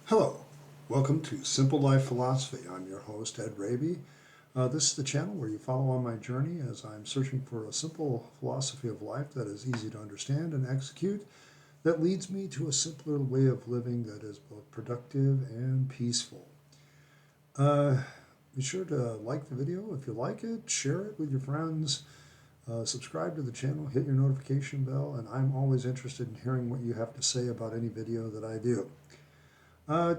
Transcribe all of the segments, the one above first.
Hello, welcome to Simple Life Philosophy. I'm your host, Ed Raby. This is the channel where you follow on my journey as I'm searching for a simple philosophy of life that is easy to understand and execute, that leads me to a simpler way of living that is both productive and peaceful. Uh, be sure to like the video if you like it, share it with your friends, subscribe to the channel, hit your notification bell, and I'm always interested in hearing what you have to say about any video that I do.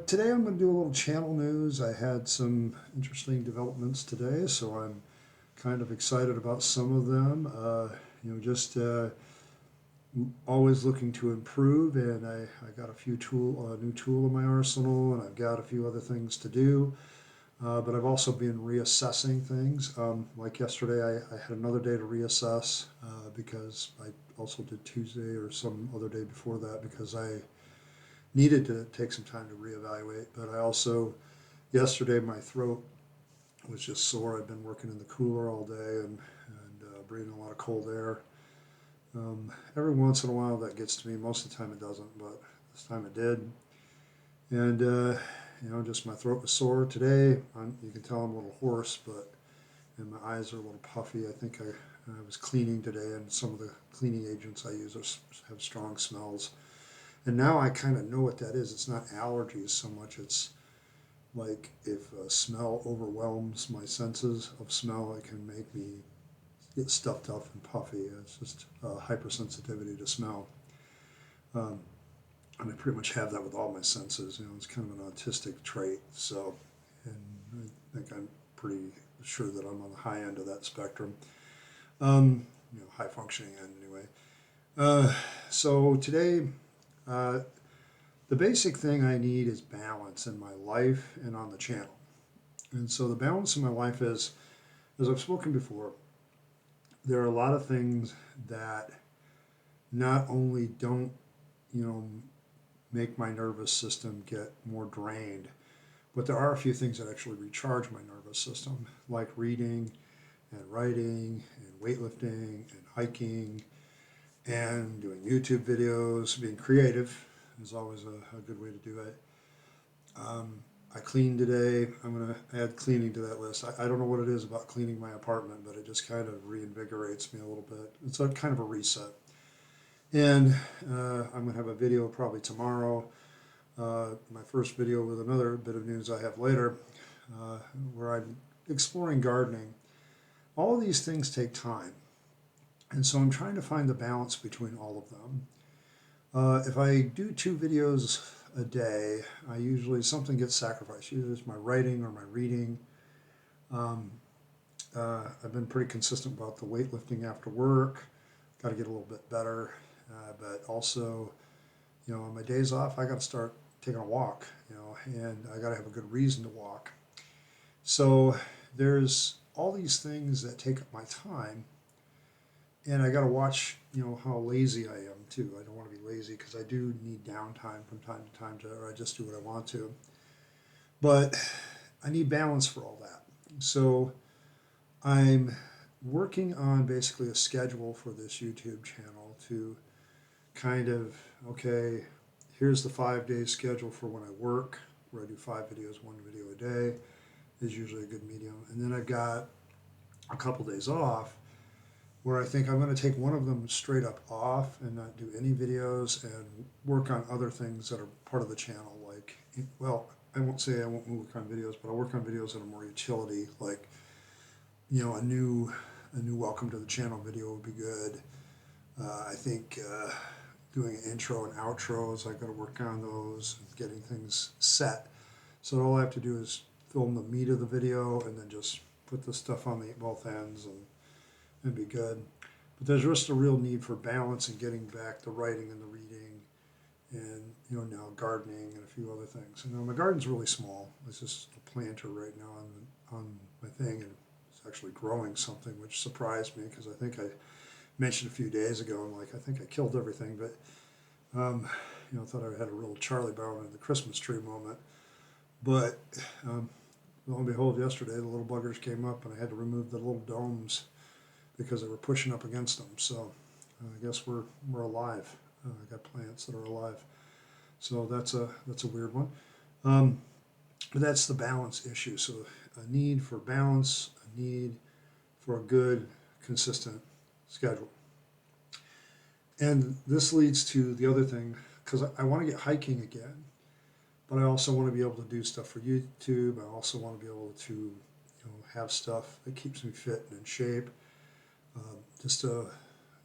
Today I'm going to do a little channel news. I had some interesting developments today, so I'm kind of excited about some of them. Just always looking to improve, and I got a new tool in my arsenal, and I've got a few other things to do. But I've also been reassessing things. Like yesterday, I had another day to reassess because I also did Tuesday or some other day before that because I needed to take some time to reevaluate. But I also, yesterday, my throat was just sore. I've been working in the cooler all day and breathing a lot of cold air. Every once in a while that gets to me. Most of the time it doesn't, but this time it did. And, just my throat was sore today. You can tell I'm a little hoarse, and my eyes are a little puffy. I think I was cleaning today, and some of the cleaning agents I use have strong smells. And now I kind of know what that is. It's not allergies so much. It's like if a smell overwhelms my senses of smell, it can make me get stuffed up and puffy. It's just hypersensitivity to smell. Um, and I pretty much have that with all my senses. It's kind of an autistic trait. So, and I think I'm pretty sure that I'm on the high end of that spectrum. High functioning end anyway. So today, uh, the basic thing I need is balance in my life and on the channel. And so the balance in my life is, as I've spoken before, there are a lot of things that not only don't, you know, make my nervous system get more drained, but there are a few things that actually recharge my nervous system, like reading and writing and weightlifting and hiking and doing YouTube videos. Being creative is always a good way to do it. I cleaned today. I'm going to add cleaning to that list. I don't know what it is about cleaning my apartment, but it just kind of reinvigorates me a little bit. It's a kind of a reset. And I'm going to have a video probably tomorrow. My first video with another bit of news I have later, where I'm exploring gardening. All of these things take time. And so I'm trying to find the balance between all of them. If I do 2 videos a day, something gets sacrificed. Either it's my writing or my reading. I've been pretty consistent about the weightlifting after work. Got to get a little bit better. But also, on my days off, I got to start taking a walk, and I got to have a good reason to walk. So there's all these things that take up my time, and I got to watch, how lazy I am too. I don't want to be lazy because I do need downtime from time to time, or I just do what I want to. But I need balance for all that. So I'm working on basically a schedule for this YouTube channel to kind of, okay, here's the 5-day schedule for when I work, where I do 5 videos, 1 video a day is usually a good medium. And then I've got a couple days off where I think I'm going to take one of them straight up off and not do any videos and work on other things that are part of the channel. Like, well, I won't say I won't work on videos, but I'll work on videos that are more utility, like, a new welcome to the channel video would be good. I think doing an intro and outros, I've got to work on those, and getting things set. So all I have to do is film the meat of the video and then just put the stuff on both ends and be good. But there's just a real need for balance and getting back the writing and the reading and, now gardening and a few other things. My garden's really small. It's just a planter right now on my thing, and it's actually growing something, which surprised me because I think I mentioned a few days ago, I'm like, I think I killed everything, but I thought I had a real Charlie Brown in the Christmas tree moment. But lo and behold, yesterday the little buggers came up and I had to remove the little domes because they were pushing up against them. So I guess we're alive. I got plants that are alive. So that's a weird one. But that's the balance issue. So a need for balance, a need for a good, consistent schedule. And this leads to the other thing, because I want to get hiking again, but I also want to be able to do stuff for YouTube. I also want to be able to have stuff that keeps me fit and in shape. Just a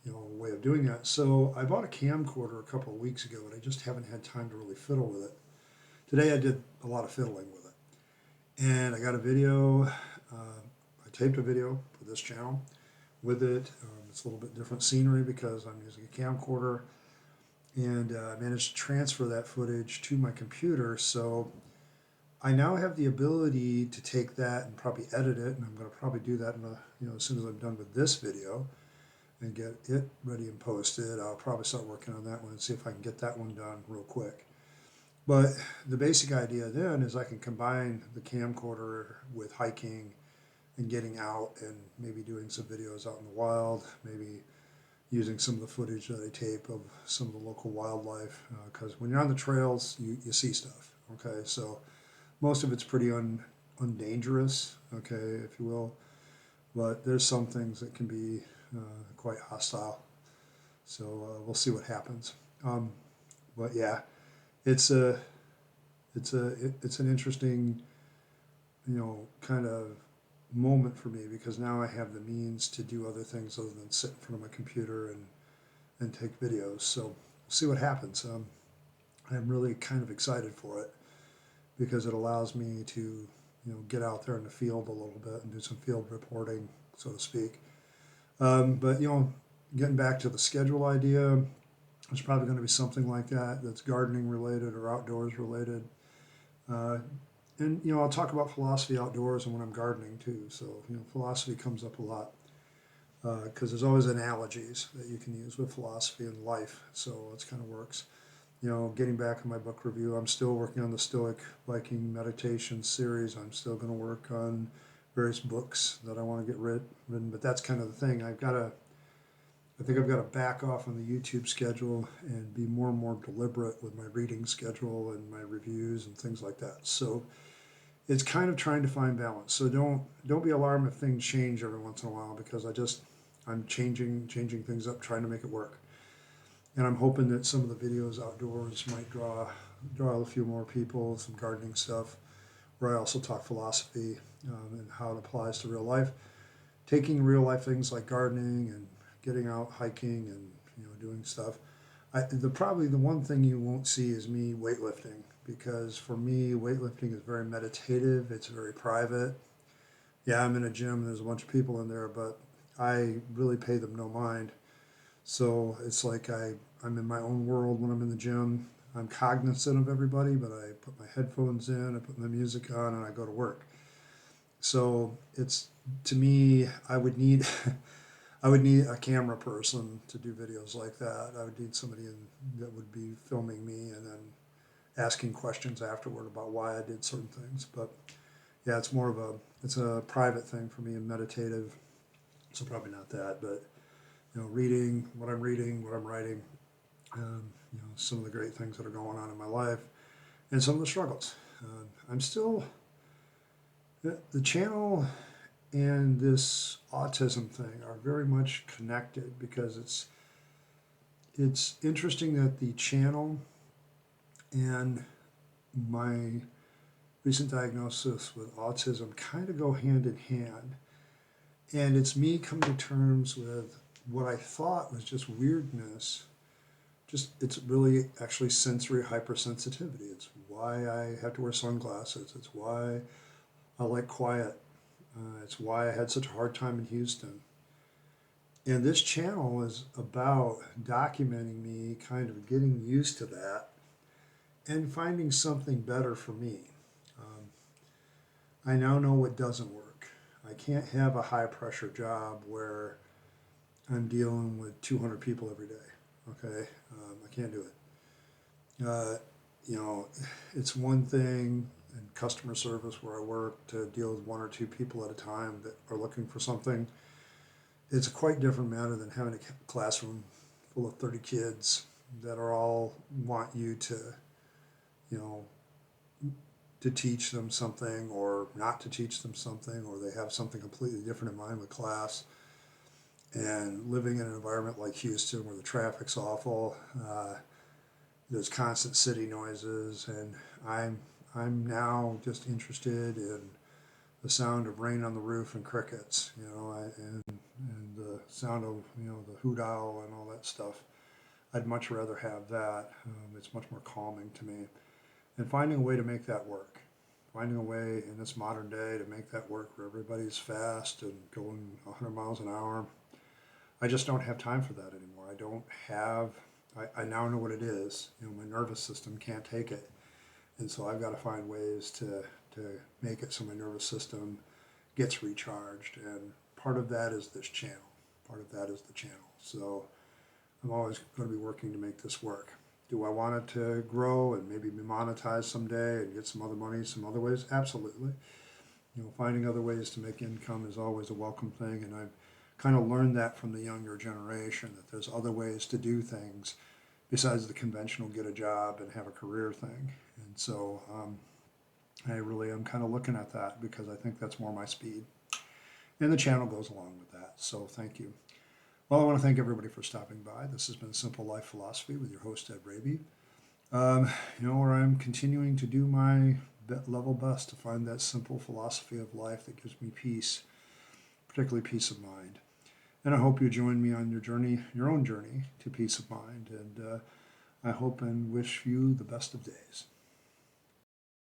way of doing that. So I bought a camcorder a couple of weeks ago, and I just haven't had time to really fiddle with it. Today I did a lot of fiddling with it, and I got a video. I taped a video for this channel with it. It's a little bit different scenery because I'm using a camcorder, and I managed to transfer that footage to my computer. So I now have the ability to take that and probably edit it, and I'm going to probably do that as soon as I'm done with this video and get it ready and posted. I'll probably start working on that one and see if I can get that one done real quick. But the basic idea then is I can combine the camcorder with hiking and getting out and maybe doing some videos out in the wild, maybe using some of the footage that I tape of some of the local wildlife, because when you're on the trails, you see stuff, okay? So most of it's pretty undangerous, okay, if you will, but there's some things that can be quite hostile. So we'll see what happens. But yeah, it's an interesting, kind of moment for me, because now I have the means to do other things other than sit in front of my computer and take videos. So we'll see what happens. I'm really kind of excited for it because it allows me to get out there in the field a little bit and do some field reporting, so to speak. But getting back to the schedule idea, it's probably going to be something like that that's gardening related or outdoors related. And I'll talk about philosophy outdoors and when I'm gardening too. So philosophy comes up a lot because there's always analogies that you can use with philosophy and life. So it kind of works. Getting back in my book review, I'm still working on the Stoic Viking meditation series. I'm still going to work on various books that I want to get written. But that's kind of the thing. I think I've got to back off on the YouTube schedule and be more and more deliberate with my reading schedule and my reviews and things like that. So it's kind of trying to find balance. So don't be alarmed if things change every once in a while, because I'm changing things up, trying to make it work. And I'm hoping that some of the videos outdoors might draw a few more people, some gardening stuff, where I also talk philosophy and how it applies to real life. Taking real life things like gardening and getting out hiking and doing stuff. Probably the one thing you won't see is me weightlifting, because for me weightlifting is very meditative. It's very private. Yeah, I'm in a gym and there's a bunch of people in there, but I really pay them no mind. So it's like I'm in my own world when I'm in the gym. I'm cognizant of everybody, but I put my headphones in, I put my music on, and I go to work. So to me, I would need a camera person to do videos like that. I would need somebody that would be filming me and then asking questions afterward about why I did certain things. But yeah, it's a private thing for me and meditative. So probably not that, but reading, what I'm writing, some of the great things that are going on in my life, and some of the struggles. I'm still the channel and this autism thing are very much connected, because it's interesting that the channel and my recent diagnosis with autism kind of go hand in hand. And it's me coming to terms with what I thought was just weirdness. It's really actually sensory hypersensitivity. It's why I have to wear sunglasses. It's why I like quiet. It's why I had such a hard time in Houston. And this channel is about documenting me kind of getting used to that and finding something better for me. I now know what doesn't work. I can't have a high pressure job where I'm dealing with 200 people every day. Okay, I can't do it. It's one thing in customer service where I work to deal with one or two people at a time that are looking for something. It's a quite different matter than having a classroom full of 30 kids that are all want you to, to teach them something or not to teach them something, or they have something completely different in mind with class. And living in an environment like Houston where the traffic's awful, there's constant city noises, and I'm now just interested in the sound of rain on the roof and crickets, and the sound of the hoot owl and all that stuff. I'd much rather have that. It's much more calming to me. And finding a way to make that work. Finding a way in this modern day to make that work where everybody's fast and going 100 miles an hour. I just don't have time for that anymore. I don't have, I now know what it is. My nervous system can't take it. And so I've got to find ways to make it so my nervous system gets recharged. And part of that is this channel. Part of that is the channel. So I'm always going to be working to make this work. Do I want it to grow and maybe be monetized someday and get some other money some other ways? Absolutely. Finding other ways to make income is always a welcome thing, and I've kind of learned that from the younger generation, that there's other ways to do things besides the conventional get a job and have a career thing. And so I really am kind of looking at that because I think that's more my speed. And the channel goes along with that. So thank you. Well, I want to thank everybody for stopping by. This has been Simple Life Philosophy with your host, Ed Raby. Where I'm continuing to do my level best to find that simple philosophy of life that gives me peace, particularly peace of mind. And I hope you join me on your journey, your own journey to peace of mind. And I hope and wish you the best of days.